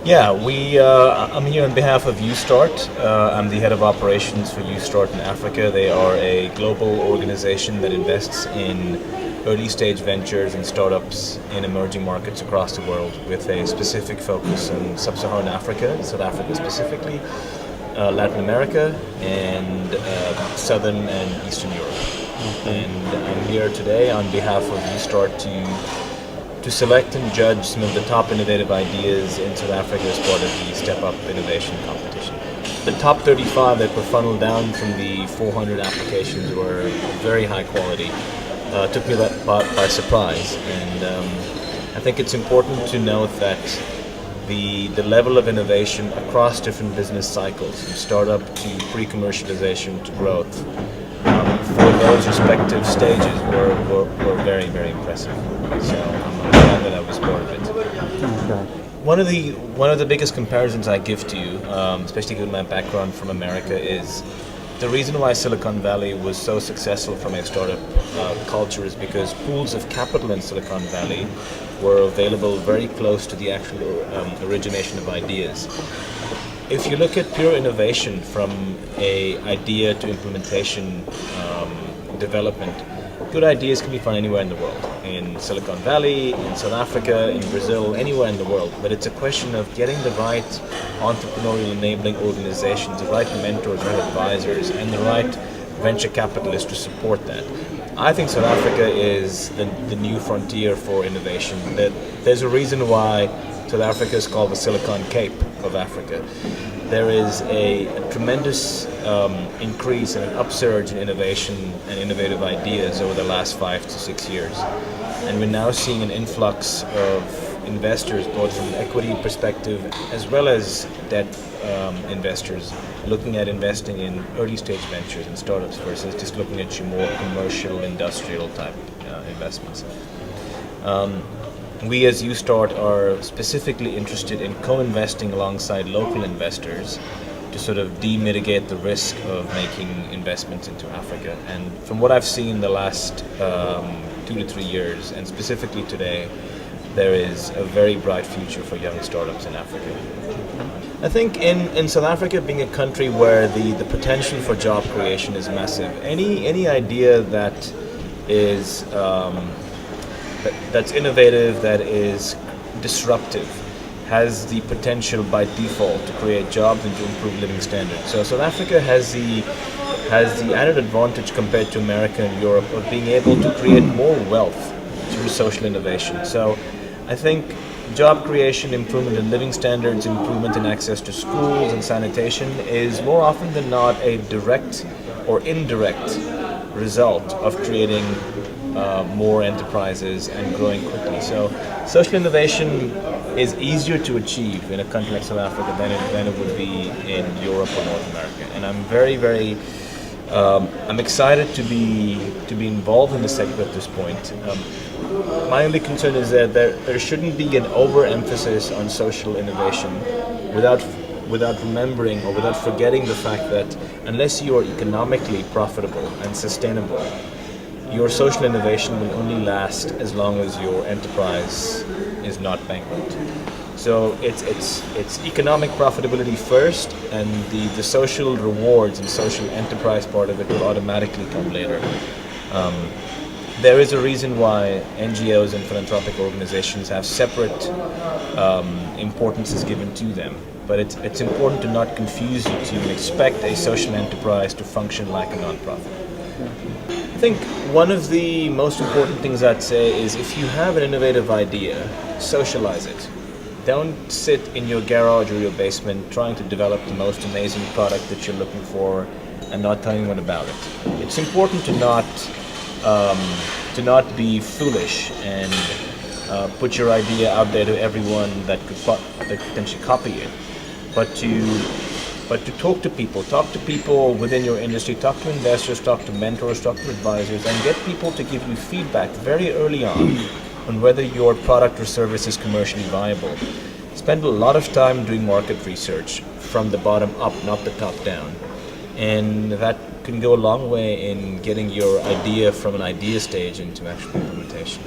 Yeah, I'm here on behalf of UStart. I'm the head of operations for UStart in Africa. They are a global organization that invests in early stage ventures and startups in emerging markets across the world with a specific focus on sub-Saharan Africa, South Africa specifically, Latin America, and Southern and Eastern Europe. And I'm here today on behalf of UStart to select and judge some of the top innovative ideas in South Africa as part of the Step Up Innovation Competition. The top 35 that were funneled down from the 400 applications were very high quality. Took me by surprise, and I think it's important to note that the level of innovation across different business cycles, from startup to pre-commercialization to growth, for those respective stages were very, very impressive. So I'm glad that I was part of it. Okay. One of the biggest comparisons I give to you, especially given my background from America, is the reason why Silicon Valley was so successful from a startup culture is because pools of capital in Silicon Valley were available very close to the actual origination of ideas. If you look at pure innovation from a idea to implementation development, good ideas can be found anywhere in the world, in Silicon Valley, in South Africa, in Brazil, anywhere in the world. But it's a question of getting the right entrepreneurial enabling organizations, the right mentors, right advisors, and the right venture capitalists to support that. I think South Africa is the new frontier for innovation. There's a reason why South Africa is called the Silicon Cape of Africa. There is a tremendous increase and an upsurge in innovation and innovative ideas over the last 5 to 6 years. And we're now seeing an influx of investors, both from an equity perspective as well as debt investors, looking at investing in early stage ventures and startups versus just looking at your more commercial, industrial type investments. We as UStart are specifically interested in co-investing alongside local investors to sort of de-mitigate the risk of making investments into Africa. And from what I've seen the last 2 to 3 years, and specifically today, there is a very bright future for young startups in Africa. I think in South Africa, being a country where the potential for job creation is massive, any idea that is that's innovative, that is disruptive, has the potential by default to create jobs and to improve living standards. So South Africa has the added advantage compared to America and Europe of being able to create more wealth through social innovation. So I think job creation, improvement in living standards, improvement in access to schools and sanitation is more often than not a direct or indirect result of creating more enterprises and growing quickly. So social innovation is easier to achieve in a country like South Africa than it would be in Europe or North America. And I'm very I'm excited to be involved in the sector at this point. My only concern is that there shouldn't be an overemphasis on social innovation without remembering or without forgetting the fact that unless you are economically profitable and sustainable, your social innovation will only last as long as your enterprise is not bankrupt. So it's economic profitability first, and the social rewards and social enterprise part of it will automatically come later. There is a reason why NGOs and philanthropic organizations have separate importances given to them. But it's important to not confuse you to expect a social enterprise to function like a nonprofit. I think one of the most important things I'd say is if you have an innovative idea, socialize it. Don't sit in your garage or your basement trying to develop the most amazing product that you're looking for and not tell anyone about it. It's important to not be foolish and put your idea out there to everyone that could potentially copy it, but to talk to people within your industry, talk to investors, talk to mentors, talk to advisors, and get people to give you feedback very early on whether your product or service is commercially viable. Spend a lot of time doing market research from the bottom up, not the top down. And that can go a long way in getting your idea from an idea stage into actual implementation.